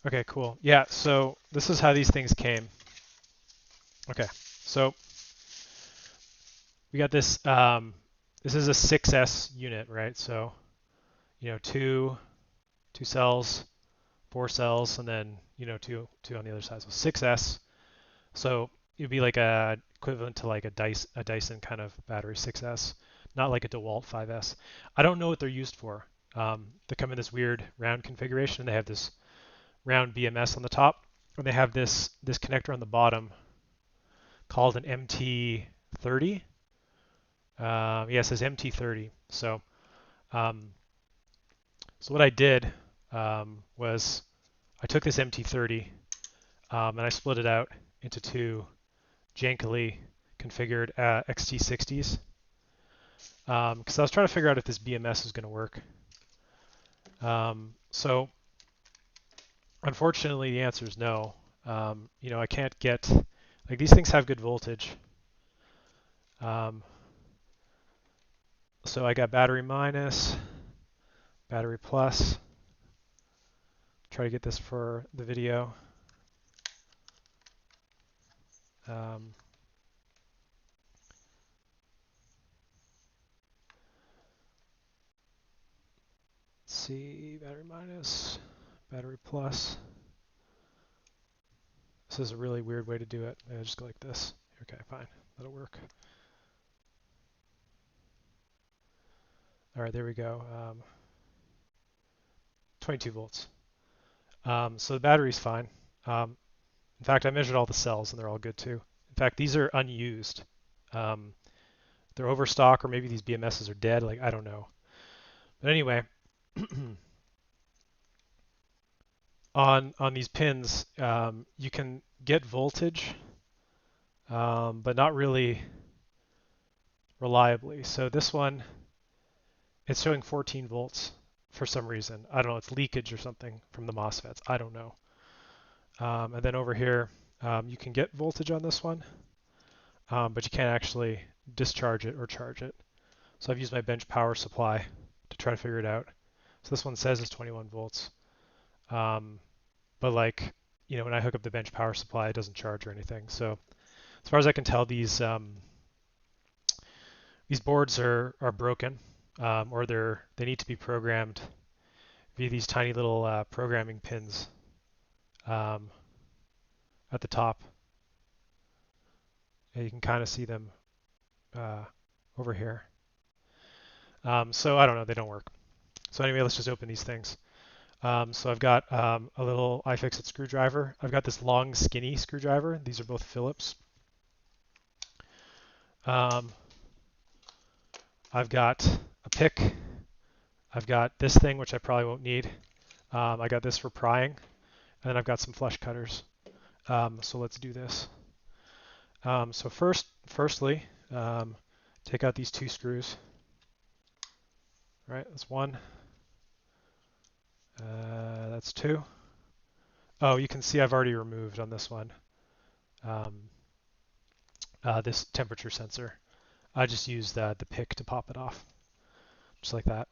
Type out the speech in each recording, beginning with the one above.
Okay, cool. Yeah, so this is how these things came. Okay, so we got this. This is a 6S unit, right? So two cells, 4 cells, and then two on the other side. So 6S. So it'd be like a equivalent to like a Dyson kind of battery 6S, not like a DeWalt 5S. I don't know what they're used for. They come in this weird round configuration, and they have this round BMS on the top, and they have this connector on the bottom called an MT30. Yeah, it says MT30. Um, so what I did was I took this MT30 and I split it out into two jankily configured XT60s because I was trying to figure out if this BMS is going to work. So unfortunately, the answer is no. I can't get like these things have good voltage. So I got battery minus, battery plus. Try to get this for the video. Um, let's see, battery minus, battery plus. This is a really weird way to do it. I just go like this. Okay, fine, that'll work. All right, there we go. 22 volts. So the battery's fine. In fact, I measured all the cells and they're all good too. In fact, these are unused. Um, they're overstock, or maybe these BMSs are dead. Like I don't know. But anyway, on these pins, you can get voltage, but not really reliably. So this one, it's showing 14 volts for some reason. I don't know. It's leakage or something from the MOSFETs. I don't know. And then over here, you can get voltage on this one, but you can't actually discharge it or charge it. So I've used my bench power supply to try to figure it out. So this one says it's 21 volts. But like, when I hook up the bench power supply, it doesn't charge or anything. So as far as I can tell, these boards are broken, or they need to be programmed via these tiny little programming pins um, at the top. And you can kind of see them over here. So I don't know, they don't work. So anyway, let's just open these things. So I've got a little iFixit screwdriver. I've got this long, skinny screwdriver. These are both Phillips. I've got a pick. I've got this thing, which I probably won't need. I got this for prying. And then I've got some flush cutters. So let's do this. So firstly, take out these two screws. All right, that's one. That's two. Oh, you can see I've already removed on this one this temperature sensor. I just used the pick to pop it off, just like that.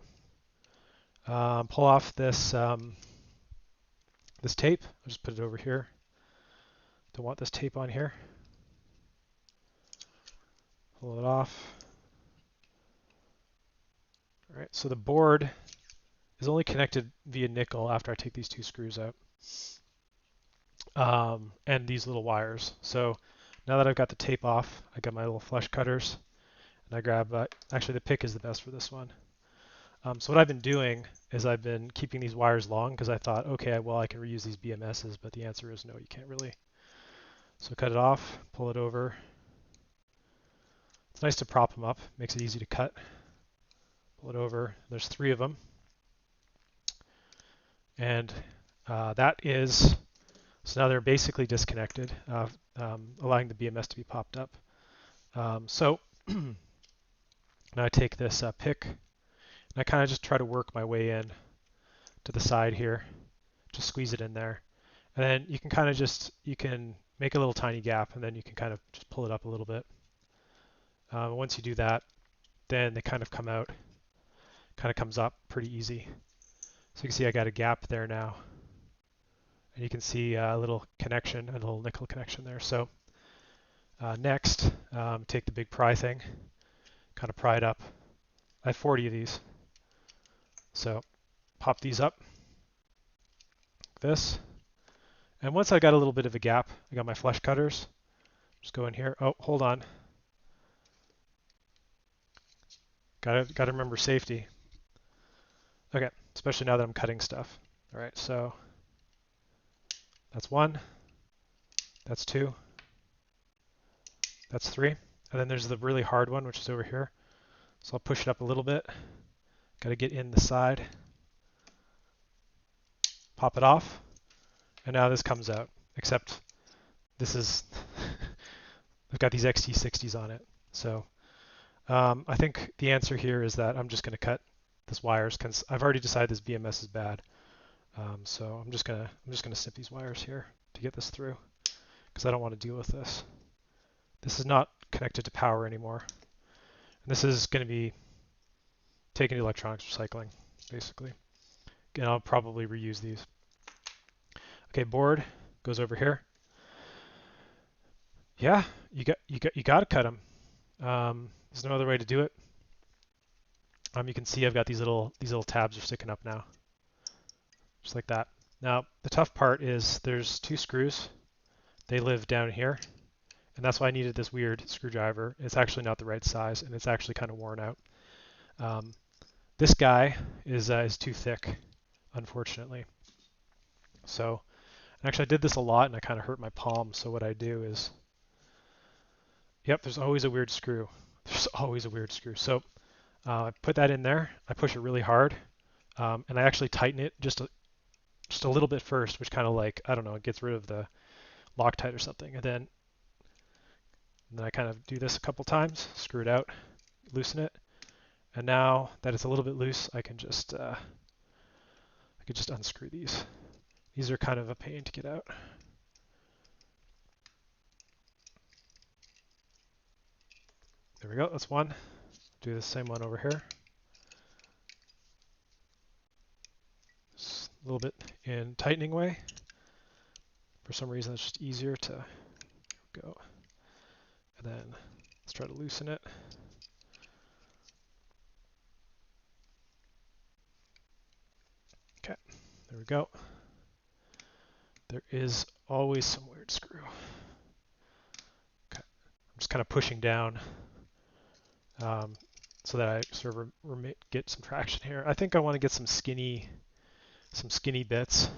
Pull off this this tape. I'll just put it over here. Don't want this tape on here. Pull it off. All right, so the board is only connected via nickel after I take these two screws out. And these little wires. So now that I've got the tape off, I got my little flush cutters, and I grab, actually the pick is the best for this one. So what I've been doing is I've been keeping these wires long because I thought, okay, well I can reuse these BMSs, but the answer is no, you can't really. So cut it off, pull it over. It's nice to prop them up, makes it easy to cut. Pull it over. There's 3 of them. And that is, so now they're basically disconnected, allowing the BMS to be popped up. So now I take this pick, and I kind of just try to work my way in to the side here, just squeeze it in there. And then you can kind of you can make a little tiny gap, and then you can kind of just pull it up a little bit. Once you do that, then they kind of come out, kind of comes up pretty easy. So you can see I got a gap there now. And you can see a little connection, a little nickel connection there. So next, take the big pry thing, kind of pry it up. I have 40 of these. So pop these up, like this. And once I got a little bit of a gap, I got my flush cutters. Just go in here. Oh, hold on. Gotta remember safety. Okay, especially now that I'm cutting stuff. All right, so that's 1, that's 2, that's 3. And then there's the really hard one, which is over here. So I'll push it up a little bit. Gotta get in the side. Pop it off. And now this comes out, except this is, I've got these XT60s on it. So I think the answer here is that I'm just going to cut this wires because I've already decided this BMS is bad. So I'm just gonna snip these wires here to get this through because I don't want to deal with this. This is not connected to power anymore. And this is going to be taken to electronics recycling, basically. And I'll probably reuse these. Okay, board goes over here. Yeah, you got to cut them. There's no other way to do it. You can see I've got these little tabs are sticking up now, just like that. Now the tough part is there's 2 screws. They live down here, and that's why I needed this weird screwdriver. It's actually not the right size, and it's actually kind of worn out. This guy is too thick, unfortunately. So, and actually I did this a lot, and I kind of hurt my palm. So what I do is, yep, there's always a weird screw. There's always a weird screw. So I put that in there. I push it really hard, and I actually tighten it just a little bit first, which kind of like, I don't know, it gets rid of the Loctite or something. And then I kind of do this a couple times, screw it out, loosen it. And now that it's a little bit loose, I can just unscrew these. These are kind of a pain to get out. There we go, that's one. Do the same one over here. Just a little bit in tightening way. For some reason, it's just easier to go. And then let's try to loosen it. Okay, there we go. There is always some weird screw. Okay, I'm just kind of pushing down so that I sort of get some traction here. I think I want to get some skinny bits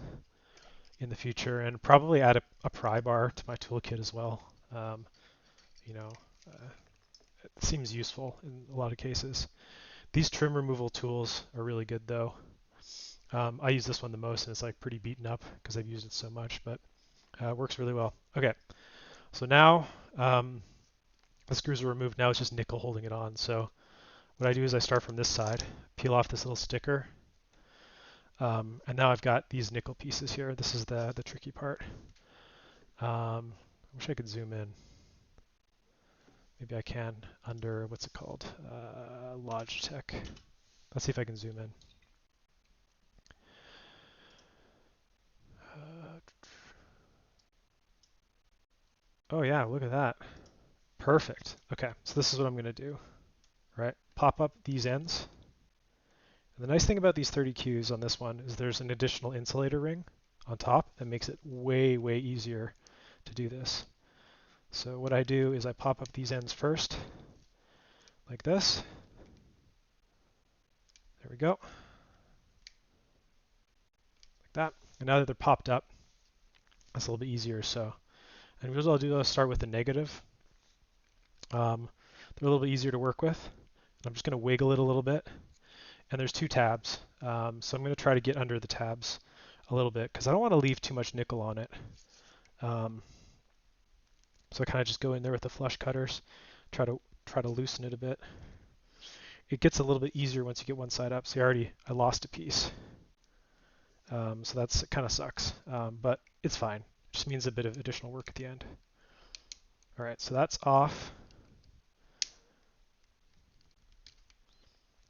in the future, and probably add a pry bar to my toolkit as well. You know, it seems useful in a lot of cases. These trim removal tools are really good though. I use this one the most, and it's like pretty beaten up because I've used it so much, but it works really well. Okay, so now the screws are removed. Now it's just nickel holding it on. So what I do is I start from this side, peel off this little sticker, and now I've got these nickel pieces here. This is the tricky part. I wish I could zoom in. Maybe I can under, what's it called? Logitech. Let's see if I can zoom in. Oh yeah, look at that. Perfect. Okay, so this is what I'm going to do. Right, pop up these ends. And the nice thing about these 30Qs on this one is there's an additional insulator ring on top that makes it way, way easier to do this. So what I do is I pop up these ends first, like this. There we go. Like that. And now that they're popped up, it's a little bit easier. So, and what I'll do is start with the negative. They're a little bit easier to work with. I'm just going to wiggle it a little bit. And there's 2 tabs. So I'm going to try to get under the tabs a little bit because I don't want to leave too much nickel on it. So I kind of just go in there with the flush cutters, try to loosen it a bit. It gets a little bit easier once you get one side up. See, I lost a piece. So that's kind of sucks, but it's fine. It just means a bit of additional work at the end. All right, so that's off.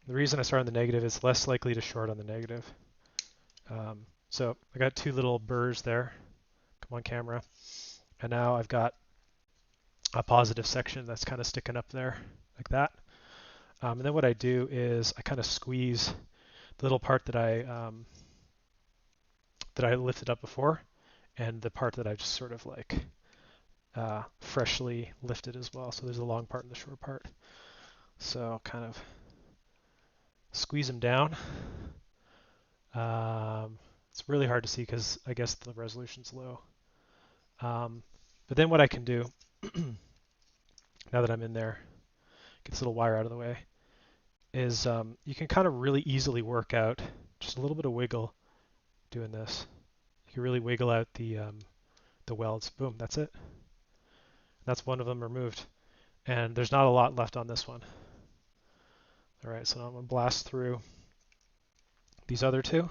The reason I start on the negative is less likely to short on the negative. So I got 2 little burrs there. one camera. And now I've got a positive section that's kind of sticking up there like that. And then what I do is I kind of squeeze the little part that I lifted up before, and the part that I just sort of like freshly lifted as well. So there's a long part and the short part. So kind of squeeze them down. It's really hard to see because I guess the resolution's low. But then what I can do, now that I'm in there, get this little wire out of the way, is you can kind of really easily work out just a little bit of wiggle doing this. You can really wiggle out the welds. Boom, that's it. That's one of them removed. And there's not a lot left on this one. All right, so now I'm going to blast through these other two.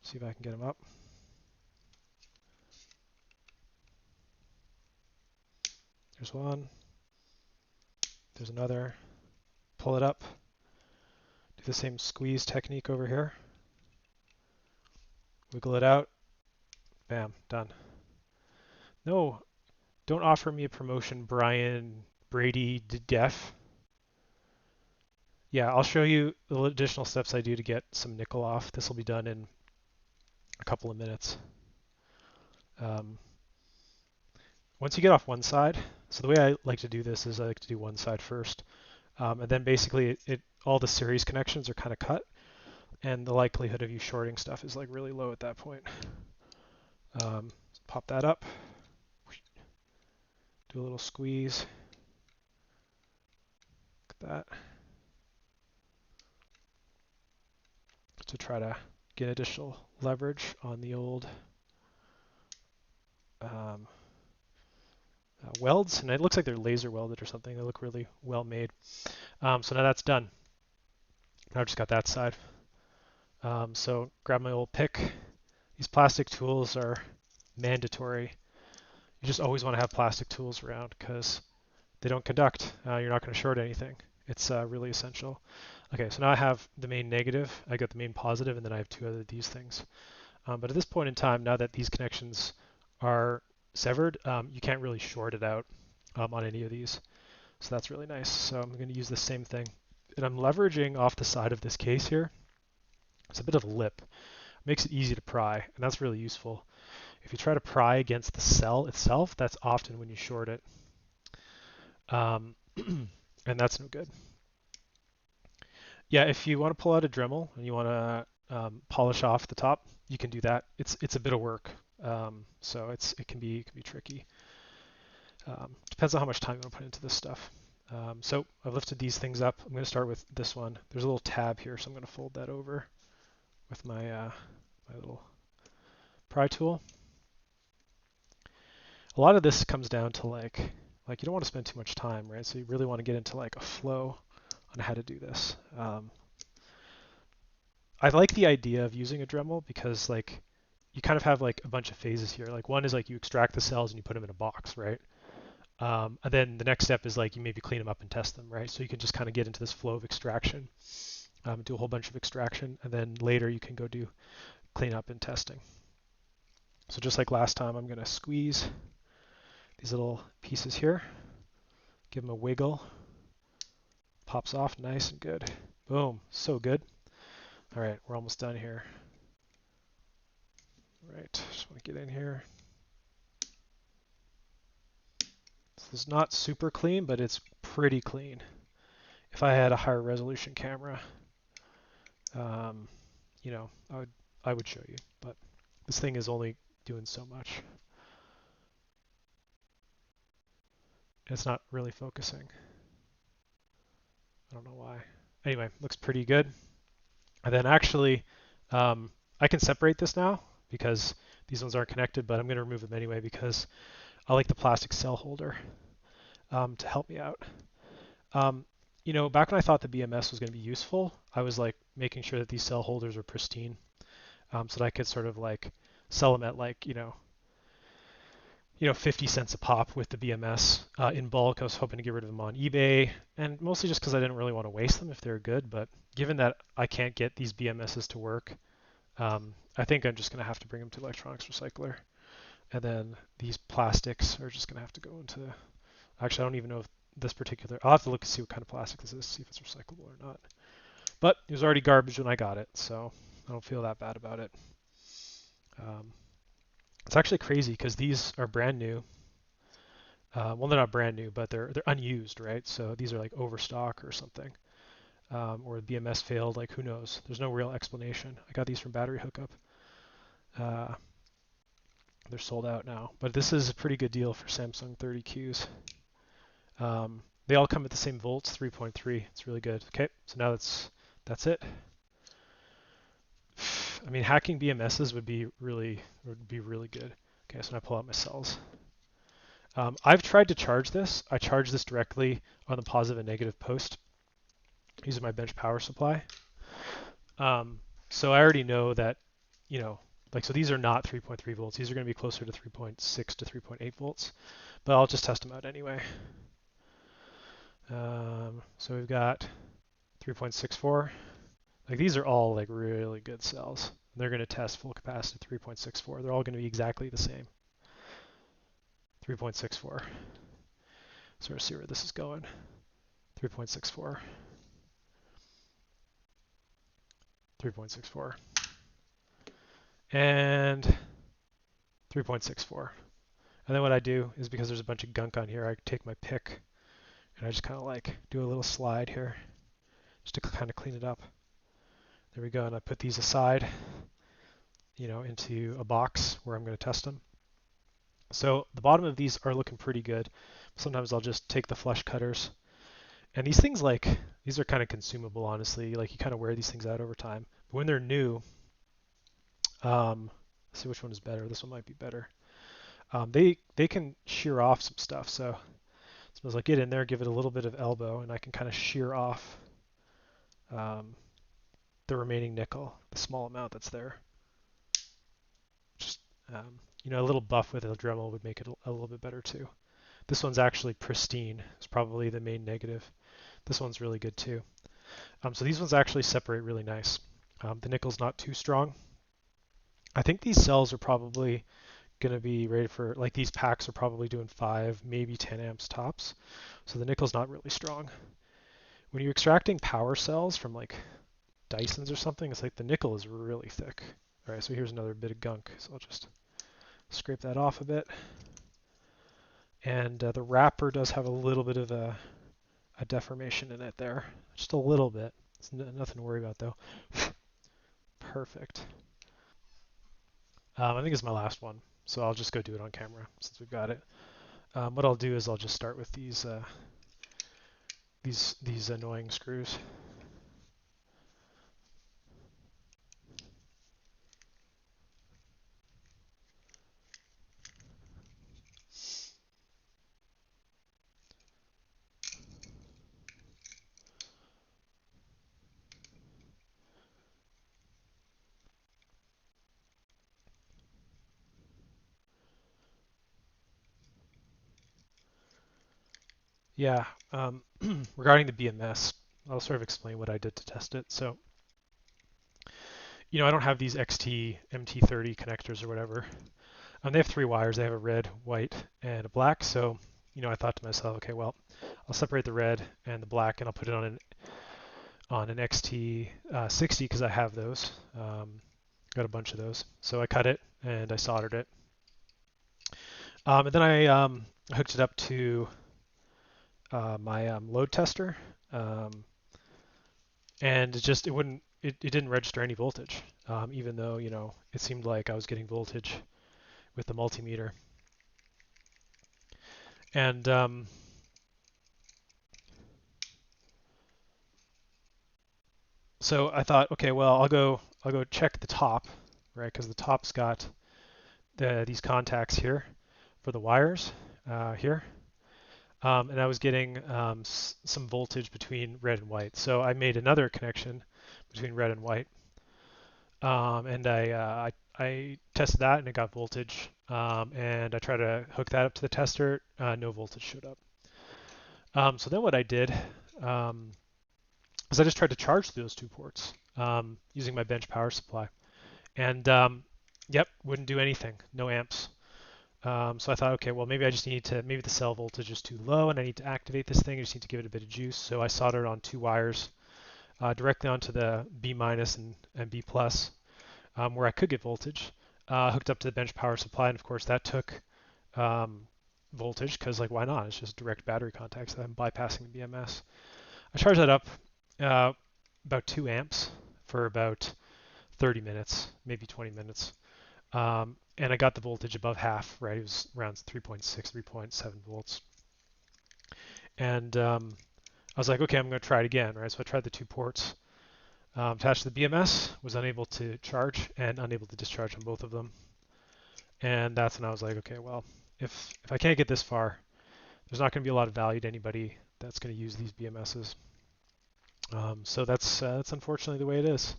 See if I can get them up. There's one. There's another. Pull it up. Do the same squeeze technique over here. Wiggle it out. Bam, done. No, don't offer me a promotion, Brian Brady Def. Yeah, I'll show you the additional steps I do to get some nickel off. This will be done in a couple of minutes. Once you get off one side, so the way I like to do this is I like to do one side first, and then basically all the series connections are kind of cut, and the likelihood of you shorting stuff is like really low at that point. Pop that up, do a little squeeze, look at that, to try to get additional leverage on the old welds, and it looks like they're laser welded or something. They look really well made. So now that's done. Now I've just got that side. So grab my old pick. These plastic tools are mandatory. You just always want to have plastic tools around because they don't conduct. You're not going to short anything. It's really essential. Okay, so now I have the main negative. I got the main positive, and then I have two other these things. But at this point in time, now that these connections are severed, you can't really short it out on any of these. So that's really nice. So I'm going to use the same thing. And I'm leveraging off the side of this case here. It's a bit of a lip. It makes it easy to pry, and that's really useful. If you try to pry against the cell itself, that's often when you short it. And that's no good. Yeah, if you want to pull out a Dremel and you want to polish off the top, you can do that. It's a bit of work, so it can be tricky. Depends on how much time you want to put into this stuff. So I've lifted these things up. I'm going to start with this one. There's a little tab here, so I'm going to fold that over with my my little pry tool. A lot of this comes down to like you don't want to spend too much time, right? So you really want to get into like a flow on how to do this. I like the idea of using a Dremel because like you kind of have like a bunch of phases here. Like one is like you extract the cells and you put them in a box, right? And then the next step is like you maybe clean them up and test them, right? So you can just kind of get into this flow of extraction, do a whole bunch of extraction, and then later you can go do cleanup and testing. So just like last time, I'm going to squeeze these little pieces here, give them a wiggle, pops off nice and good. Boom, so good. All right, we're almost done here. All right, just want to get in here. This is not super clean, but it's pretty clean. If I had a higher resolution camera, you know, I would show you, but this thing is only doing so much. It's not really focusing. I don't know why. Anyway, looks pretty good. And then actually, I can separate this now because these ones aren't connected, but I'm going to remove them anyway because I like the plastic cell holder to help me out. You know, back when I thought the BMS was going to be useful, I was like making sure that these cell holders were pristine so that I could sort of like sell them at like, you know, 50 cents a pop with the BMS in bulk. I was hoping to get rid of them on eBay, and mostly just because I didn't really want to waste them if they're good. But given that I can't get these BMSs to work I think I'm just going to have to bring them to electronics recycler. And then these plastics are just going to have to go into, actually, I don't even know if this particular, I'll have to look and see what kind of plastic this is, see if it's recyclable or not. But it was already garbage when I got it, so I don't feel that bad about it. It's actually crazy because these are brand new. Well, they're not brand new, but they're unused, right? So these are like overstock or something, or BMS failed. Like who knows? There's no real explanation. I got these from Battery Hookup. They're sold out now, but this is a pretty good deal for Samsung 30Qs. They all come at the same volts, 3.3. It's really good. Okay, so now that's it. I mean, hacking BMSs would be really good. Okay, so now I pull out my cells. I've tried to charge this. I charge this directly on the positive and negative post using my bench power supply. So I already know that, you know, like, so these are not 3.3 volts. These are going to be closer to 3.6 to 3.8 volts, but I'll just test them out anyway. So we've got 3.64. Like these are all like really good cells. They're going to test full capacity 3.64. They're all going to be exactly the same. 3.64. So let's see where this is going. 3.64. 3.64. And 3.64. And then what I do is, because there's a bunch of gunk on here, I take my pick and I just kind of like do a little slide here just to kind of clean it up. There we go. And I put these aside, you know, into a box where I'm going to test them. So the bottom of these are looking pretty good. Sometimes I'll just take the flush cutters. And these things, like, these are kind of consumable, honestly. Like, you kind of wear these things out over time. But when they're new, let's see which one is better. This one might be better. They can shear off some stuff. So suppose I get in there, give it a little bit of elbow, and I can kind of shear off the remaining nickel, the small amount that's there. Just, you know, a little buff with a Dremel would make it a little bit better too. This one's actually pristine. It's probably the main negative. This one's really good too. So these ones actually separate really nice. The nickel's not too strong. I think these cells are probably going to be rated for, like, these packs are probably doing 5, maybe 10 amps tops. So the nickel's not really strong. When you're extracting power cells from like Dysons or something, it's like the nickel is really thick. All right, so here's another bit of gunk. So I'll just scrape that off a bit. And the wrapper does have a little bit of a deformation in it there. Just a little bit. It's nothing to worry about though. Perfect. I think it's my last one, so I'll just go do it on camera since we've got it. What I'll do is I'll just start with these annoying screws. Yeah, regarding the BMS, I'll sort of explain what I did to test it. So, you know, I don't have these XT MT30 connectors or whatever. They have 3 wires. They have a red, white, and a black. So, you know, I thought to myself, okay, well, I'll separate the red and the black, and I'll put it on an XT60 because I have those. Got a bunch of those. So I cut it and I soldered it. And then I hooked it up to my load tester, and it didn't register any voltage, even though, you know, it seemed like I was getting voltage with the multimeter. And so I thought, okay, well, I'll go check the top, right? Because the top's got these contacts here for the wires here. And I was getting some voltage between red and white. So I made another connection between red and white. And I tested that and it got voltage. And I tried to hook that up to the tester. No voltage showed up. So then what I did is I just tried to charge those 2 ports using my bench power supply. And yep, wouldn't do anything, no amps. So I thought, okay, well maybe I just need to, maybe the cell voltage is too low and I need to activate this thing. I just need to give it a bit of juice. So I soldered on 2 wires directly onto the B minus and B plus where I could get voltage, hooked up to the bench power supply. And of course that took um, voltage because like why not? It's just direct battery contacts. I'm bypassing the BMS. I charged that up uh, about 2 amps for about 30 minutes, maybe 20 minutes. And I got the voltage above half, right? It was around 3.6, 3.7 volts. And I was like, okay, I'm going to try it again, right? So I tried the 2 ports attached to the BMS, was unable to charge and unable to discharge on both of them. And that's when I was like, okay, well, if I can't get this far, there's not going to be a lot of value to anybody that's going to use these BMSs. So that's unfortunately the way it is.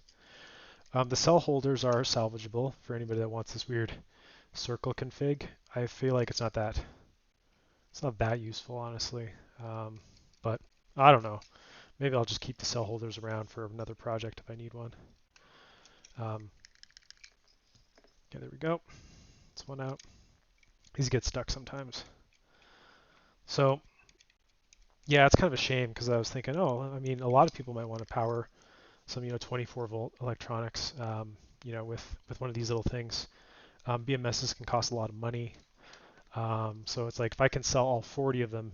The cell holders are salvageable for anybody that wants this weird circle config. I feel like it's not that useful, honestly. But I don't know. Maybe I'll just keep the cell holders around for another project if I need one. Okay, there we go. That's one out. These get stuck sometimes. So yeah, it's kind of a shame because I was thinking, oh, I mean, a lot of people might want to power some, 24 volt electronics, with one of these little things. BMSs can cost a lot of money. So it's like if I can sell all 40 of them,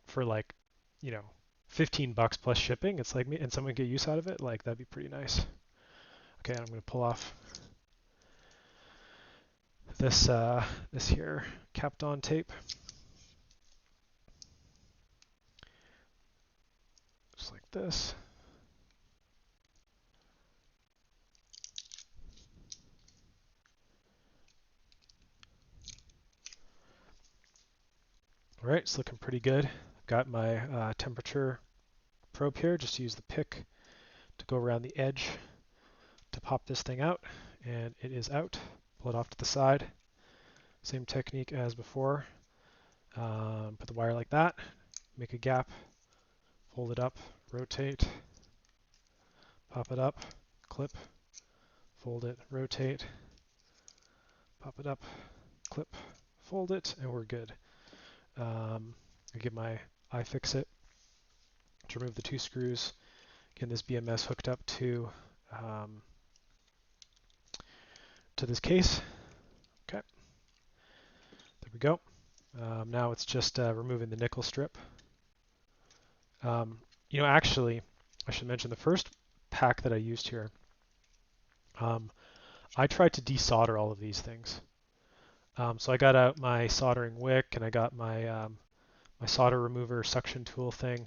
for like, you know, $15 plus shipping, it's like, and someone get use out of it, like that'd be pretty nice. Okay, I'm going to pull off this here Kapton tape. Just like this. All right, it's looking pretty good. I've got my temperature probe here. Just use the pick to go around the edge to pop this thing out, and it is out. Pull it off to the side. Same technique as before. Put the wire like that, make a gap, fold it up, rotate, pop it up, clip, fold it, rotate, pop it up, clip, fold it, and we're good. I get my iFixit to remove the 2 screws. Get this BMS hooked up to this case. Okay, there we go. Now it's just removing the nickel strip. Actually, I should mention the first pack that I used here. I tried to desolder all of these things. So I got out my soldering wick and I got my my solder remover suction tool thing,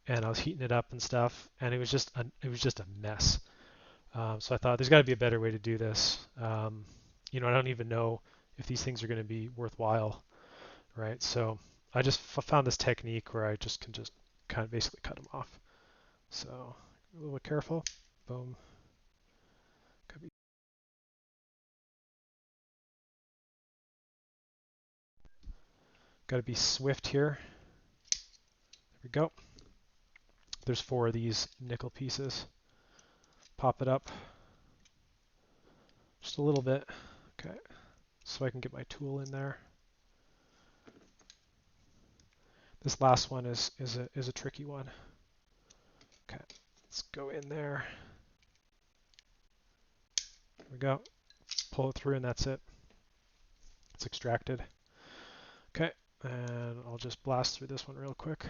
and I was heating it up and stuff, and it was just a mess. So I thought there's got to be a better way to do this. I don't even know if these things are going to be worthwhile, right? So I just found this technique where I just can just kind of basically cut them off. So a little bit careful. Boom. Got to be swift here. There we go. There's 4 of these nickel pieces. Pop it up just a little bit. Okay, so I can get my tool in there. This last one is a tricky one. Okay, let's go in there. There we go. Pull it through and that's it. It's extracted. Okay, and I'll just blast through this one real quick.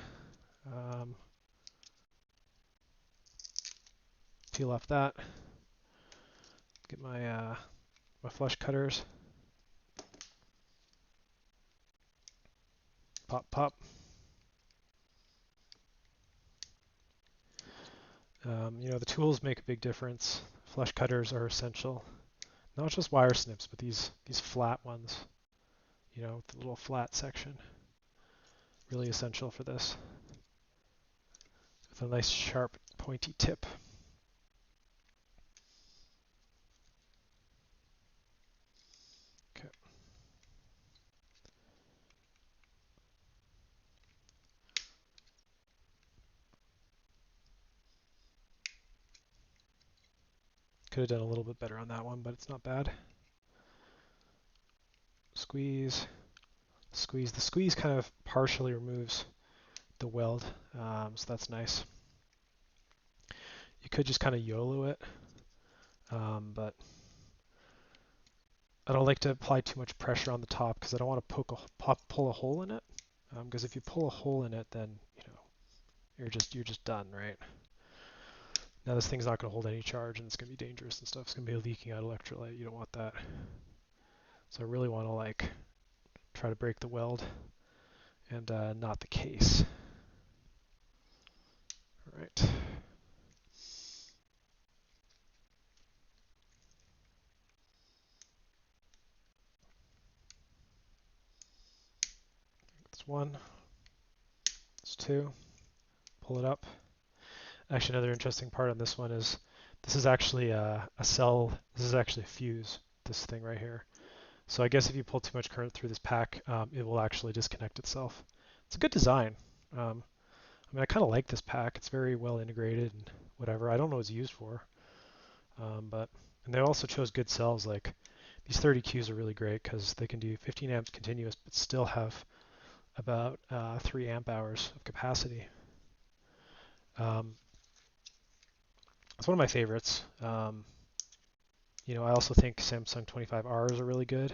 Peel off that. Get my my flush cutters. Pop, pop. The tools make a big difference. Flush cutters are essential. Not just wire snips, but these flat ones. The little flat section. Really essential for this. With a nice sharp pointy tip. Okay. Could have done a little bit better on that one, but it's not bad. Squeeze, squeeze. The squeeze kind of partially removes the weld, so that's nice. You could just kind of YOLO it, but I don't like to apply too much pressure on the top because I don't want to pull a hole in it. Because if you pull a hole in it, then you're just done, right? Now this thing's not going to hold any charge, and it's going to be dangerous and stuff. It's going to be leaking out electrolyte. You don't want that. So I really want to like try to break the weld, and not the case. All right. That's one. That's two. Pull it up. Actually, another interesting part on this one is this is actually a cell. This is actually a fuse, this thing right here. So I guess if you pull too much current through this pack, it will actually disconnect itself. It's a good design. I mean, I kind of like this pack. It's very well integrated and whatever. I don't know what it's used for, and they also chose good cells. Like these 30Qs are really great because they can do 15 amps continuous, but still have about 3 amp hours of capacity. It's one of my favorites. I also think Samsung 25Rs are really good,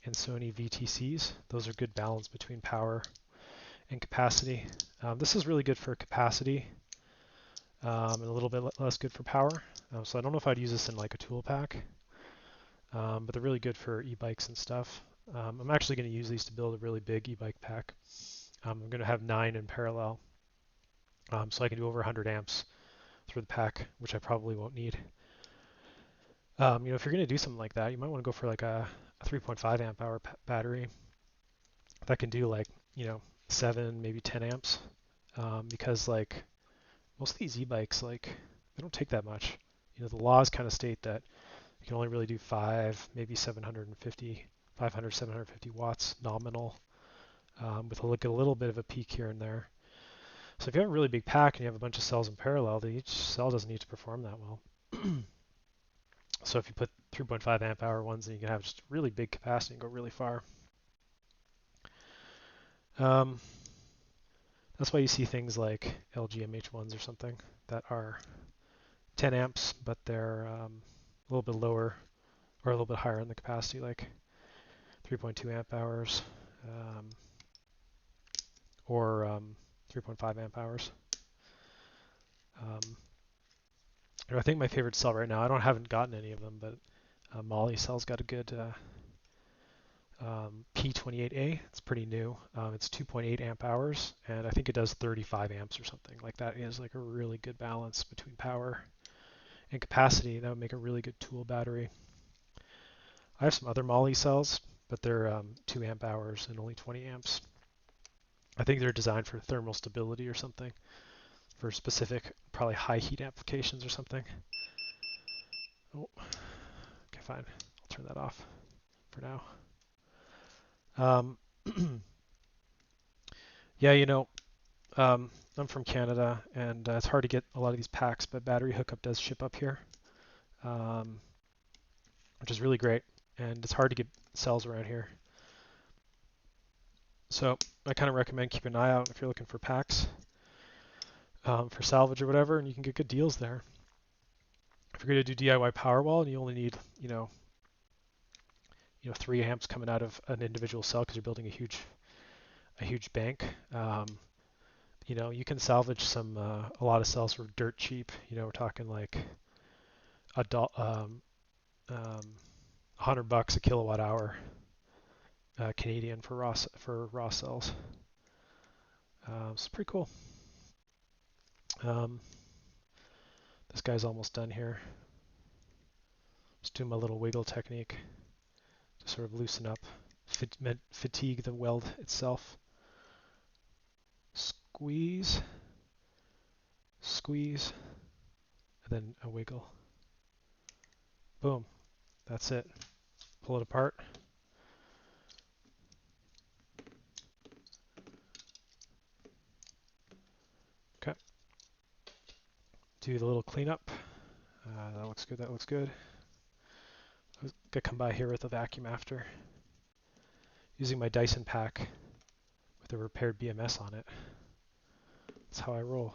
and Sony VTCs. Those are good balance between power and capacity. This is really good for capacity, and a little bit less good for power. So I don't know if I'd use this in like a tool pack, but they're really good for e-bikes and stuff. I'm actually going to use these to build a really big e-bike pack. I'm going to have 9 in parallel, so I can do over 100 amps through the pack, which I probably won't need. If you're going to do something like that, you might want to go for like a 3.5 amp hour battery that can do like 7, maybe 10 amps, because like most of these e-bikes, like they don't take that much. The laws kind of state that you can only really do 5, maybe 750, 500, 750 watts nominal, with a little bit of a peak here and there. So if you have a really big pack and you have a bunch of cells in parallel, then each cell doesn't need to perform that well. So if you put 3.5 amp hour ones, then you can have just really big capacity and go really far. That's why you see things like LG MH1s or something that are 10 amps, but they're a little bit lower or a little bit higher in the capacity, like 3.2 amp hours, or 3.5 amp hours. I think my favorite cell right now, haven't gotten any of them, but Molicell's got a good P28A. It's pretty new. It's 2.8 amp hours, and I think it does 35 amps or something. Like that is like a really good balance between power and capacity. That would make a really good tool battery. I have some other Molicels, but they're 2 amp hours and only 20 amps. I think they're designed for thermal stability or something, for specific, probably high heat applications or something. Oh, okay, fine. I'll turn that off for now. Yeah, I'm from Canada, and it's hard to get a lot of these packs, but Battery Hookup does ship up here, which is really great, and it's hard to get cells around here. So I kind of recommend keeping an eye out if you're looking for packs for salvage or whatever, and you can get good deals there. If you're going to do DIY Powerwall and you only need, 3 amps coming out of an individual cell because you're building a huge bank, you can salvage a lot of cells for dirt cheap. We're talking like $100 a kilowatt hour Canadian for raw cells. It's pretty cool. This guy's almost done here. Just do my little wiggle technique to sort of loosen up, fatigue the weld itself. Squeeze, squeeze, and then a wiggle. Boom. That's it. Pull it apart. Okay. Do the little cleanup. That looks good, that looks good. I'm gonna come by here with a vacuum after. Using my Dyson pack with a repaired BMS on it. That's how I roll.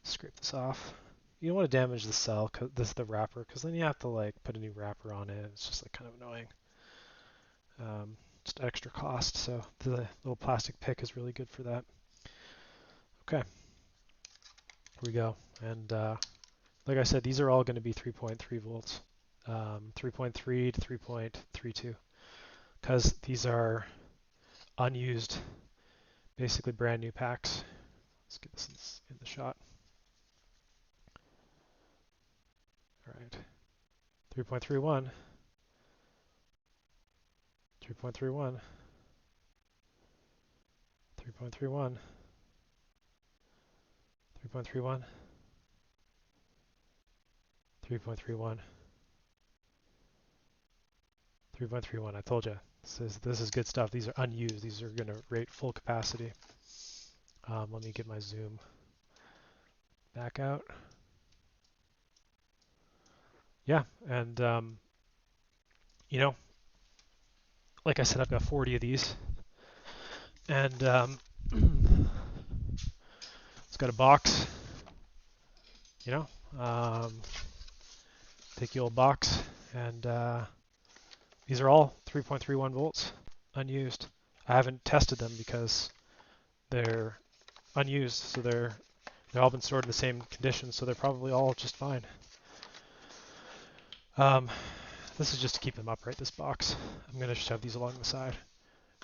Scrape this off. You don't want to damage the cell, the wrapper, because then you have to like put a new wrapper on it. It's just like kind of annoying. Just extra cost, so the little plastic pick is really good for that. Okay, here we go. And like I said, these are all going to be 3.3 volts, 3.3 to 3.32, because these are unused, basically brand new packs. Let's get this in the shot. All right, 3.31, 3.31, 3.31, 3.31, 3.31, 3.31. I told you, this is good stuff. These are unused. These are going to rate full capacity. Let me get my zoom back out. Yeah, and you know, like I said, I've got 40 of these, and it's got a box. You know, take the old box, and these are all 3.31 volts, unused. I haven't tested them because they're unused, so they've all been stored in the same conditions, so they're probably all just fine. This is just to keep them upright, this box. I'm going to shove these along the side.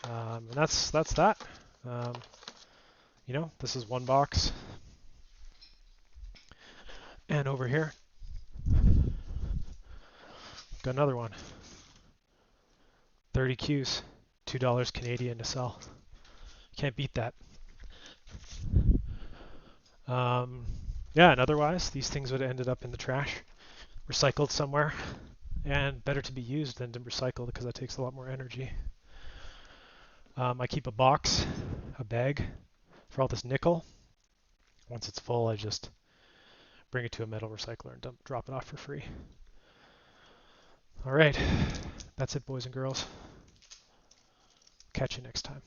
And that's that. You know, this is one box. And over here, got another one. 30 Qs, $2 Canadian to sell. Can't beat that. Yeah, and otherwise, these things would have ended up in the trash, recycled somewhere, and better to be used than to recycle because that takes a lot more energy. I keep a box, a bag, for all this nickel. Once it's full, I just bring it to a metal recycler and drop it off for free. All right, that's it, boys and girls. Catch you next time.